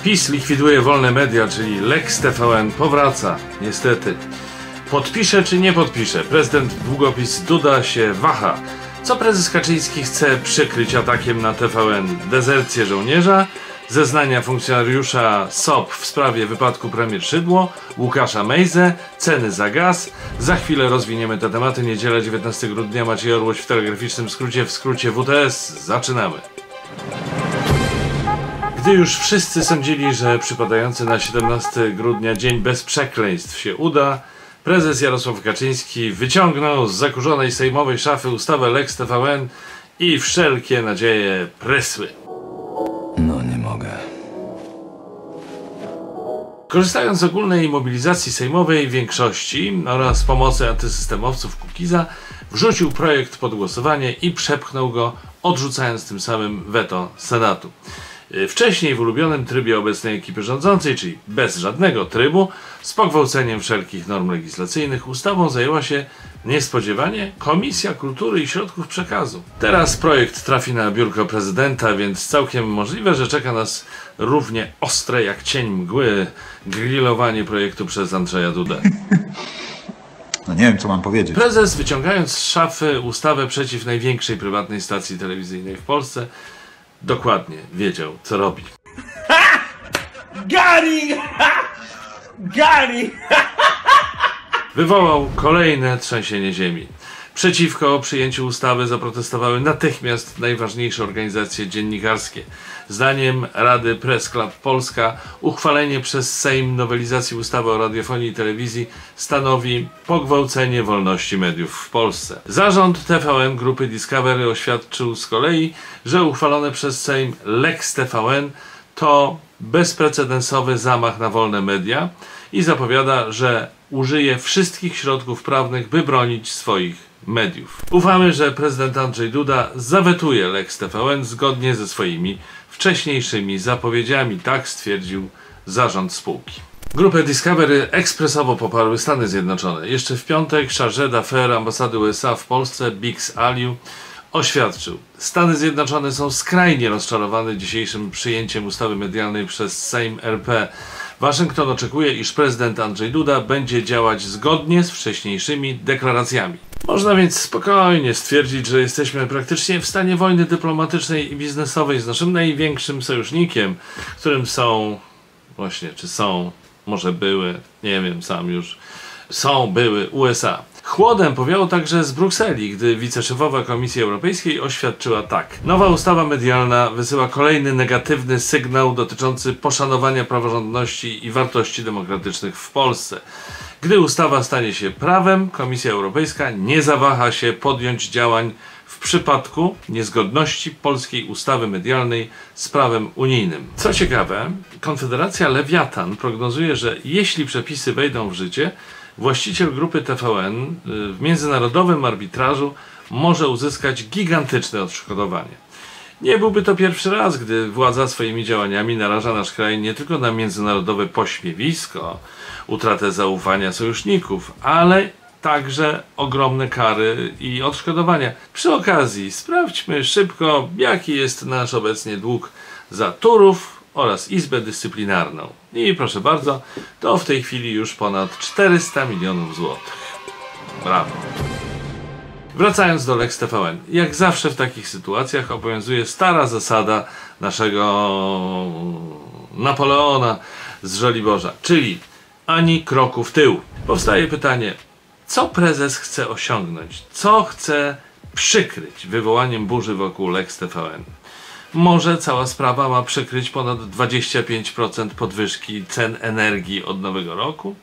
PiS likwiduje wolne media, czyli Lex TVN powraca, niestety. Podpisze czy nie podpisze? Prezydent długopis Duda się waha. Co prezes Kaczyński chce przykryć atakiem na TVN? Dezercję żołnierza? Zeznania funkcjonariusza SOP w sprawie wypadku premier Szydło, Łukasza Mejzę, ceny za gaz. Za chwilę rozwiniemy te tematy. Niedziela 19 grudnia, Maciej Orłoś w telegraficznym skrócie, w skrócie WTS. Zaczynamy. Gdy już wszyscy sądzili, że przypadający na 17 grudnia dzień bez przekleństw się uda, prezes Jarosław Kaczyński wyciągnął z zakurzonej sejmowej szafy ustawę Lex TVN i wszelkie nadzieje prysły. No nie mogę. Korzystając z ogólnej mobilizacji sejmowej większości oraz pomocy antysystemowców Kukiza, wrzucił projekt pod głosowanie i przepchnął go, odrzucając tym samym weto Senatu. Wcześniej w ulubionym trybie obecnej ekipy rządzącej, czyli bez żadnego trybu, z pogwałceniem wszelkich norm legislacyjnych, ustawą zajęła się niespodziewanie Komisja Kultury i Środków Przekazu. Teraz projekt trafi na biurko prezydenta, więc całkiem możliwe, że czeka nas równie ostre jak cień mgły grillowanie projektu przez Andrzeja Dudę. No nie wiem, co mam powiedzieć. Prezes, wyciągając z szafy ustawę przeciw największej prywatnej stacji telewizyjnej w Polsce, dokładnie wiedział, co robi. Gary! Wywołał kolejne trzęsienie ziemi. Przeciwko przyjęciu ustawy zaprotestowały natychmiast najważniejsze organizacje dziennikarskie. Zdaniem Rady Press Club Polska uchwalenie przez Sejm nowelizacji ustawy o radiofonii i telewizji stanowi pogwałcenie wolności mediów w Polsce. Zarząd TVN Grupy Discovery oświadczył z kolei, że uchwalone przez Sejm Lex TVN to bezprecedensowy zamach na wolne media i zapowiada, że użyje wszystkich środków prawnych, by bronić swoich mediów. Ufamy, że prezydent Andrzej Duda zawetuje Lex TVN zgodnie ze swoimi wcześniejszymi zapowiedziami, tak stwierdził zarząd spółki. Grupę Discovery ekspresowo poparły Stany Zjednoczone. Jeszcze w piątek chargé d'affaires ambasady USA w Polsce Biggs Aliu oświadczył: Stany Zjednoczone są skrajnie rozczarowane dzisiejszym przyjęciem ustawy medialnej przez Sejm RP. Waszyngton oczekuje, iż prezydent Andrzej Duda będzie działać zgodnie z wcześniejszymi deklaracjami. Można więc spokojnie stwierdzić, że jesteśmy praktycznie w stanie wojny dyplomatycznej i biznesowej z naszym największym sojusznikiem, którym są, może były, nie wiem sam już, były USA. Chłodem powiało także z Brukseli, gdy wiceszefowa Komisji Europejskiej oświadczyła tak: nowa ustawa medialna wysyła kolejny negatywny sygnał dotyczący poszanowania praworządności i wartości demokratycznych w Polsce. Gdy ustawa stanie się prawem, Komisja Europejska nie zawaha się podjąć działań w przypadku niezgodności polskiej ustawy medialnej z prawem unijnym. Co ciekawe, Konfederacja Lewiatan prognozuje, że jeśli przepisy wejdą w życie, właściciel grupy TVN w międzynarodowym arbitrażu może uzyskać gigantyczne odszkodowanie. Nie byłby to pierwszy raz, gdy władza swoimi działaniami naraża nasz kraj nie tylko na międzynarodowe pośmiewisko, utratę zaufania sojuszników, ale także ogromne kary i odszkodowania. Przy okazji sprawdźmy szybko, jaki jest nasz obecnie dług za Turów oraz Izbę Dyscyplinarną. I proszę bardzo, to w tej chwili już ponad 400 milionów złotych. Brawo. Wracając do Lex TVN. Jak zawsze w takich sytuacjach obowiązuje stara zasada naszego Napoleona z Żoliborza, czyli ani kroku w tył. Powstaje pytanie, co prezes chce osiągnąć? Co chce przykryć wywołaniem burzy wokół Lex TVN? Może cała sprawa ma przykryć ponad 25% podwyżki cen energii od nowego roku?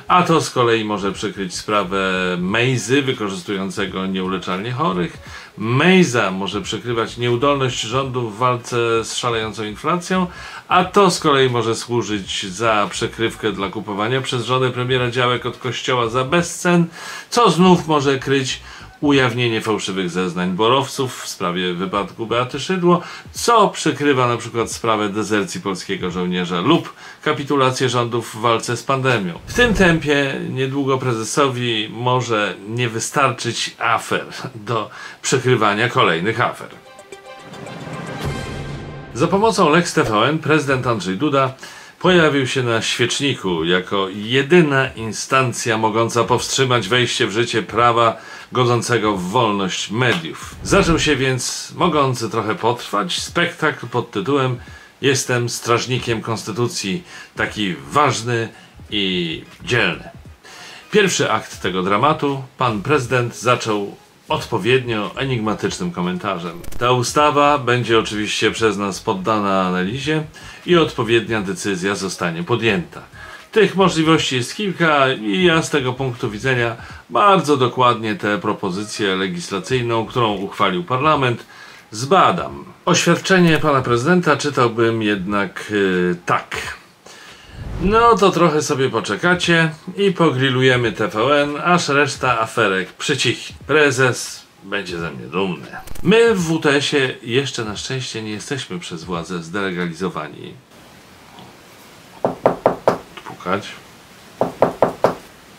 A to z kolei może przykryć sprawę Mejzy wykorzystującego nieuleczalnie chorych. Mejza może przykrywać nieudolność rządu w walce z szalejącą inflacją, a to z kolei może służyć za przykrywkę dla kupowania przez żonę premiera działek od kościoła za bezcen, co znów może kryć ujawnienie fałszywych zeznań borowców w sprawie wypadku Beaty Szydło, co przykrywa na przykład sprawę dezercji polskiego żołnierza lub kapitulację rządów w walce z pandemią. W tym tempie niedługo prezesowi może nie wystarczyć afer do przykrywania kolejnych afer. Za pomocą Lex TVN prezydent Andrzej Duda pojawił się na świeczniku jako jedyna instancja mogąca powstrzymać wejście w życie prawa godzącego w wolność mediów. Zaczął się więc mogący trochę potrwać spektakl pod tytułem „Jestem strażnikiem konstytucji”, taki ważny i dzielny. Pierwszy akt tego dramatu pan prezydent zaczął odpowiednio enigmatycznym komentarzem. Ta ustawa będzie oczywiście przez nas poddana analizie i odpowiednia decyzja zostanie podjęta. Tych możliwości jest kilka i ja z tego punktu widzenia bardzo dokładnie tę propozycję legislacyjną, którą uchwalił parlament, zbadam. Oświadczenie pana prezydenta czytałbym jednak tak. No to trochę sobie poczekacie i pogrillujemy TVN, aż reszta aferek przycichnie. Prezes będzie ze mnie dumny. My w WTS-ie jeszcze na szczęście nie jesteśmy przez władzę zdelegalizowani. Pukać.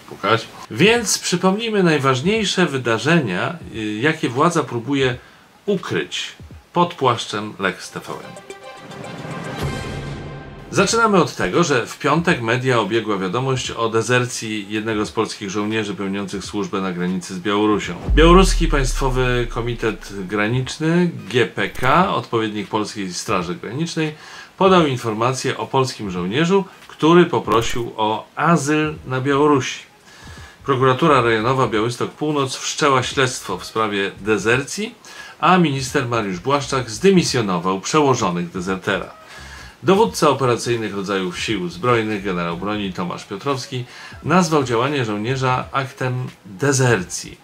Pukać. Więc przypomnijmy najważniejsze wydarzenia, jakie władza próbuje ukryć pod płaszczem Lex TVN. Zaczynamy od tego, że w piątek media obiegła wiadomość o dezercji jednego z polskich żołnierzy pełniących służbę na granicy z Białorusią. Białoruski Państwowy Komitet Graniczny, GPK, odpowiednik Polskiej Straży Granicznej, podał informację o polskim żołnierzu, który poprosił o azyl na Białorusi. Prokuratura rejonowa Białystok Północ wszczęła śledztwo w sprawie dezercji, a minister Mariusz Błaszczak zdymisjonował przełożonych dezertera. Dowódca operacyjnych rodzajów sił zbrojnych, generał broni Tomasz Piotrowski, nazwał działanie żołnierza aktem dezercji.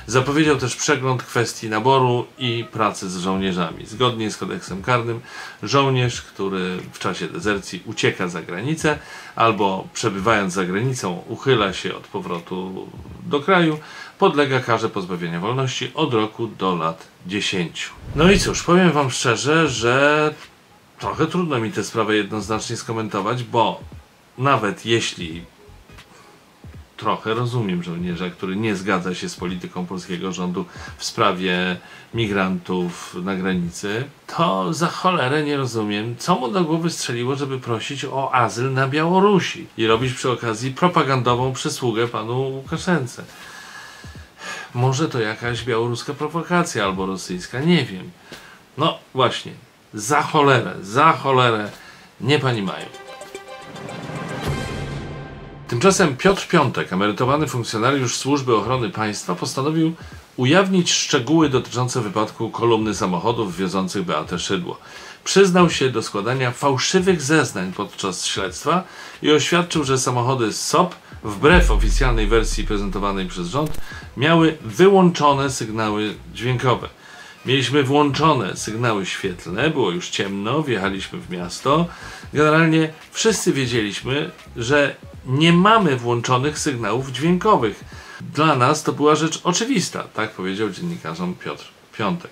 Zapowiedział też przegląd kwestii naboru i pracy z żołnierzami. Zgodnie z kodeksem karnym żołnierz, który w czasie dezercji ucieka za granicę albo przebywając za granicą uchyla się od powrotu do kraju, podlega karze pozbawienia wolności od roku do lat 10. No i cóż, powiem wam szczerze, że trochę trudno mi tę sprawę jednoznacznie skomentować, bo nawet jeśli trochę rozumiem żołnierza, który nie zgadza się z polityką polskiego rządu w sprawie migrantów na granicy, to za cholerę nie rozumiem, co mu do głowy strzeliło, żeby prosić o azyl na Białorusi i robić przy okazji propagandową przysługę panu Łukaszence. Może to jakaś białoruska prowokacja albo rosyjska, nie wiem. No właśnie, za cholerę, nie pani mają. Tymczasem Piotr Piątek, emerytowany funkcjonariusz Służby Ochrony Państwa, postanowił ujawnić szczegóły dotyczące wypadku kolumny samochodów wiozących Beatę Szydło. Przyznał się do składania fałszywych zeznań podczas śledztwa i oświadczył, że samochody SOP, wbrew oficjalnej wersji prezentowanej przez rząd, miały wyłączone sygnały dźwiękowe. Mieliśmy włączone sygnały świetlne, było już ciemno, wjechaliśmy w miasto. Generalnie wszyscy wiedzieliśmy, że nie mamy włączonych sygnałów dźwiękowych. Dla nas to była rzecz oczywista, tak powiedział dziennikarzom Piotr Piątek.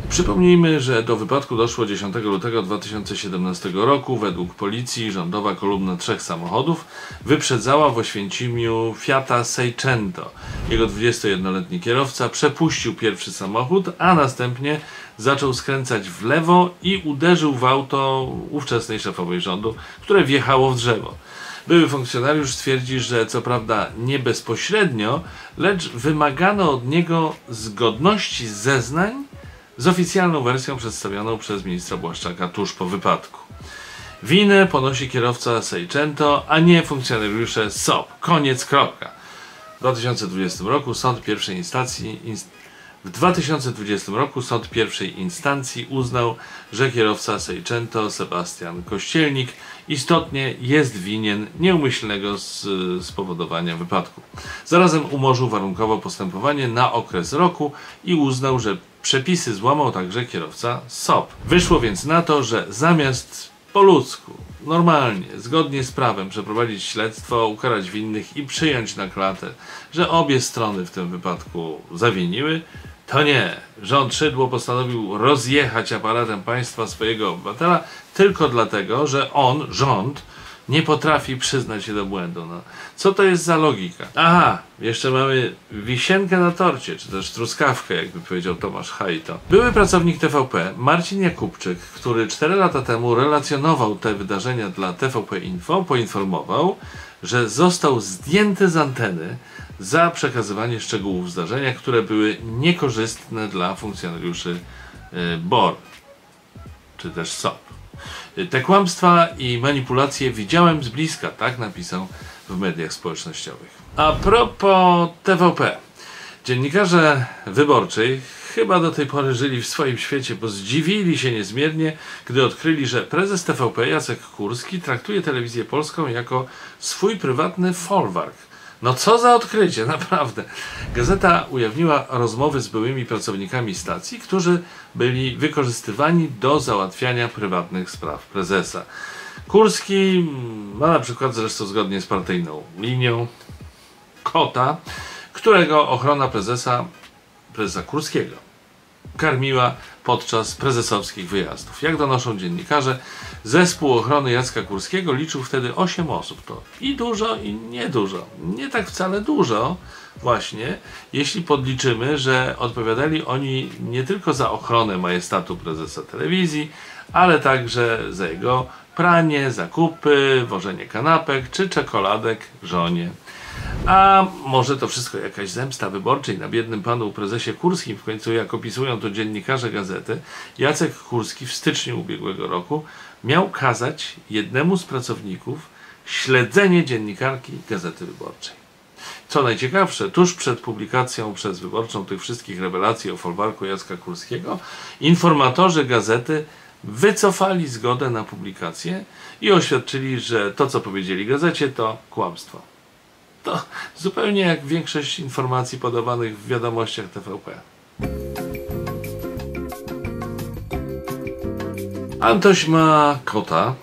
Przypomnijmy, że do wypadku doszło 10 lutego 2017 roku. Według policji rządowa kolumna 3 samochodów wyprzedzała w Oświęcimiu Fiata Seicento. Jego 21-letni kierowca przepuścił pierwszy samochód, a następnie zaczął skręcać w lewo i uderzył w auto ówczesnej szefowej rządu, które wjechało w drzewo. Były funkcjonariusz twierdzi, że co prawda nie bezpośrednio, lecz wymagano od niego zgodności zeznań z oficjalną wersją przedstawioną przez ministra Błaszczaka tuż po wypadku. Winę ponosi kierowca Seicento, a nie funkcjonariusze SOP. Koniec, kropka. W 2020 roku sąd pierwszej instancji uznał, że kierowca Seicento, Sebastian Kościelnik, istotnie jest winien nieumyślnego spowodowania wypadku. Zarazem umorzył warunkowo postępowanie na okres roku i uznał, że przepisy złamał także kierowca SOP. Wyszło więc na to, że zamiast po ludzku, normalnie, zgodnie z prawem przeprowadzić śledztwo, ukarać winnych i przyjąć na klatę, że obie strony w tym wypadku zawiniły, to nie. Rząd Szydło postanowił rozjechać aparatem państwa swojego obywatela tylko dlatego, że on, rząd, nie potrafi przyznać się do błędu. No. Co to jest za logika? Aha, jeszcze mamy wisienkę na torcie, czy też truskawkę, jakby powiedział Tomasz Hajto. Były pracownik TVP, Marcin Jakubczyk, który 4 lata temu relacjonował te wydarzenia dla TVP Info, poinformował, że został zdjęty z anteny za przekazywanie szczegółów zdarzenia, które były niekorzystne dla funkcjonariuszy BOR, czy też SOP. Te kłamstwa i manipulacje widziałem z bliska, tak napisał w mediach społecznościowych. A propos TVP. Dziennikarze Wyborczej chyba do tej pory żyli w swoim świecie, bo zdziwili się niezmiernie, gdy odkryli, że prezes TVP Jacek Kurski traktuje telewizję polską jako swój prywatny folwark. No co za odkrycie, naprawdę. Gazeta ujawniła rozmowy z byłymi pracownikami stacji, którzy byli wykorzystywani do załatwiania prywatnych spraw prezesa. Kurski ma na przykład, zresztą zgodnie z partyjną linią, kota, którego ochrona prezesa Kurskiego karmiła podczas prezesowskich wyjazdów. Jak donoszą dziennikarze, zespół ochrony Jacka Kurskiego liczył wtedy 8 osób. To i dużo, i niedużo. Nie tak wcale dużo, właśnie, jeśli podliczymy, że odpowiadali oni nie tylko za ochronę majestatu prezesa telewizji, ale także za jego pranie, zakupy, wożenie kanapek czy czekoladek żonie. A może to wszystko jakaś zemsta Wyborczej na biednym panu prezesie Kurskim? W końcu, jak opisują to dziennikarze gazety, Jacek Kurski w styczniu ubiegłego roku miał kazać jednemu z pracowników śledzenie dziennikarki Gazety Wyborczej. Co najciekawsze, tuż przed publikacją przez Wyborczą tych wszystkich rewelacji o folwarku Jacka Kurskiego, informatorzy gazety wycofali zgodę na publikację i oświadczyli, że to, co powiedzieli gazecie, to kłamstwo. To zupełnie jak większość informacji podawanych w wiadomościach TVP. Antoś ma kota,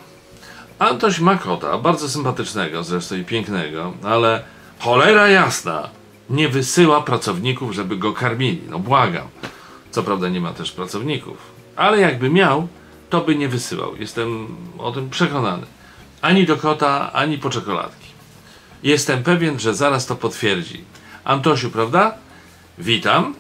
bardzo sympatycznego zresztą i pięknego, ale cholera jasna, nie wysyła pracowników, żeby go karmili. No błagam. Co prawda nie ma też pracowników, ale jakby miał, to by nie wysyłał. Jestem o tym przekonany. Ani do kota, ani po czekoladki. Jestem pewien, że zaraz to potwierdzi. Antosiu, prawda? Witam.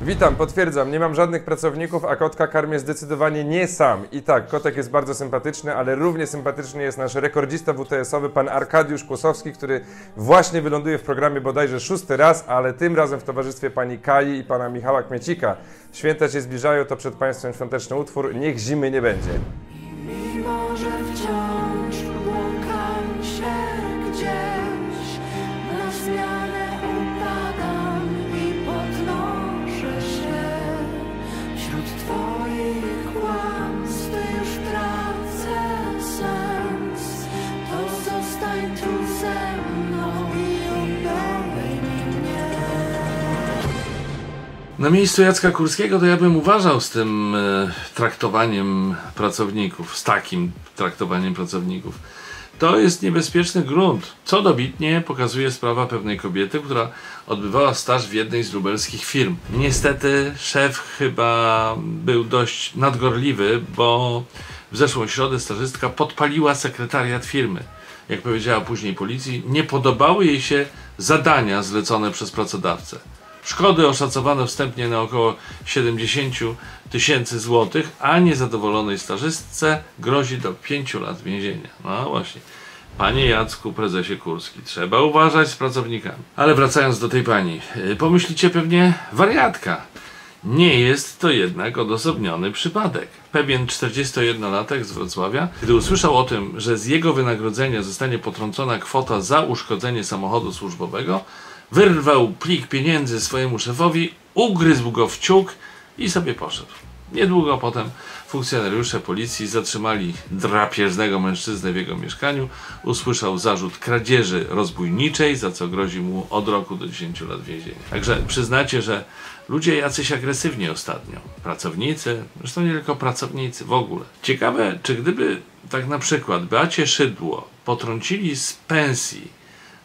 Witam, potwierdzam, nie mam żadnych pracowników, a kotka karmię zdecydowanie nie sam. I tak, kotek jest bardzo sympatyczny, ale równie sympatyczny jest nasz rekordzista WTS-owy, pan Arkadiusz Kłosowski, który właśnie wyląduje w programie bodajże 6. raz, ale tym razem w towarzystwie pani Kai i pana Michała Kmiecika. Święta się zbliżają, to przed państwem świąteczny utwór Niech zimy nie będzie. Mimo że wciąż błąkam się gdzieś, na zmianę upadam i podnoszę się. Wśród twoich kłamstw już tracę sens. To zostań tu ze mną i obejmij mnie. Na miejscu Jacka Kurskiego to ja bym uważał z tym traktowaniem pracowników, z takim traktowaniem pracowników. To jest niebezpieczny grunt, co dobitnie pokazuje sprawa pewnej kobiety, która odbywała staż w jednej z lubelskich firm. Niestety szef chyba był dość nadgorliwy, bo w zeszłą środę stażystka podpaliła sekretariat firmy. Jak powiedziała później policji, nie podobały jej się zadania zlecone przez pracodawcę. Szkody oszacowano wstępnie na około 70 000 złotych, a niezadowolonej stażystce grozi do 5 lat więzienia. No właśnie. Panie Jacku, prezesie Kurski, trzeba uważać z pracownikami. Ale wracając do tej pani, pomyślicie pewnie wariatka. Nie jest to jednak odosobniony przypadek. Pewien 41-latek z Wrocławia, gdy usłyszał o tym, że z jego wynagrodzenia zostanie potrącona kwota za uszkodzenie samochodu służbowego, wyrwał plik pieniędzy swojemu szefowi, ugryzł go w ciuk i sobie poszedł. Niedługo potem funkcjonariusze policji zatrzymali drapieżnego mężczyznę w jego mieszkaniu. Usłyszał zarzut kradzieży rozbójniczej, za co grozi mu od roku do 10 lat więzienia. Także przyznacie, że ludzie jacyś agresywni ostatnio. Pracownicy, zresztą nie tylko pracownicy, w ogóle. Ciekawe, czy gdyby tak na przykład Beacie Szydło potrącili z pensji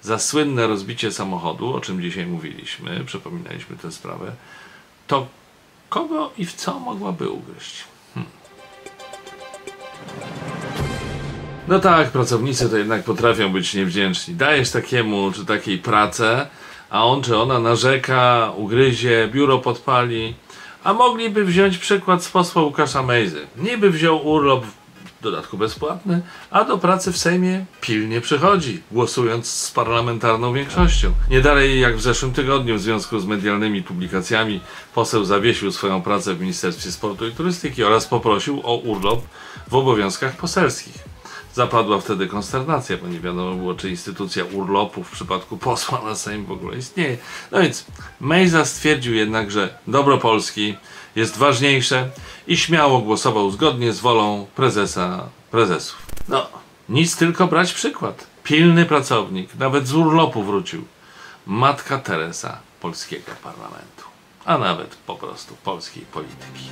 za słynne rozbicie samochodu, o czym dzisiaj mówiliśmy, przypominaliśmy tę sprawę, to kogo i w co mogłaby ugryźć? No tak, pracownicy to jednak potrafią być niewdzięczni. Dajesz takiemu czy takiej pracę, a on czy ona narzeka, ugryzie, biuro podpali. A mogliby wziąć przykład z posła Łukasza Mejzy. Niby wziął urlop, w dodatku bezpłatny, a do pracy w Sejmie pilnie przychodzi, głosując z parlamentarną większością. Nie dalej jak w zeszłym tygodniu w związku z medialnymi publikacjami poseł zawiesił swoją pracę w Ministerstwie Sportu i Turystyki oraz poprosił o urlop w obowiązkach poselskich. Zapadła wtedy konsternacja, bo nie wiadomo było, czy instytucja urlopu w przypadku posła na Sejm w ogóle istnieje. No więc Mejza stwierdził jednak, że dobro Polski jest ważniejsze i śmiało głosował zgodnie z wolą prezesów. No, nic tylko brać przykład. Pilny pracownik, nawet z urlopu wrócił. Matka Teresa polskiego parlamentu, a nawet po prostu polskiej polityki.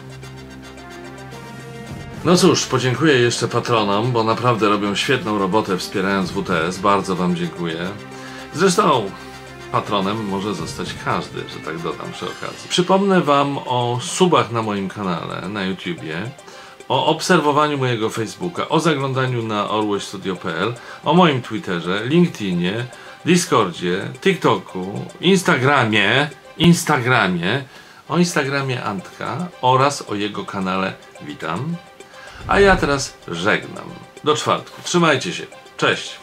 No cóż, podziękuję jeszcze patronom, bo naprawdę robią świetną robotę wspierając WTS. Bardzo wam dziękuję. Zresztą patronem może zostać każdy, że tak dodam przy okazji. Przypomnę wam o subach na moim kanale na YouTubie, o obserwowaniu mojego Facebooka, o zaglądaniu na orłośstudio.pl, o moim Twitterze, LinkedInie, Discordzie, TikToku, Instagramie, o Instagramie Antka oraz o jego kanale Witam. A ja teraz żegnam. Do czwartku. Trzymajcie się. Cześć.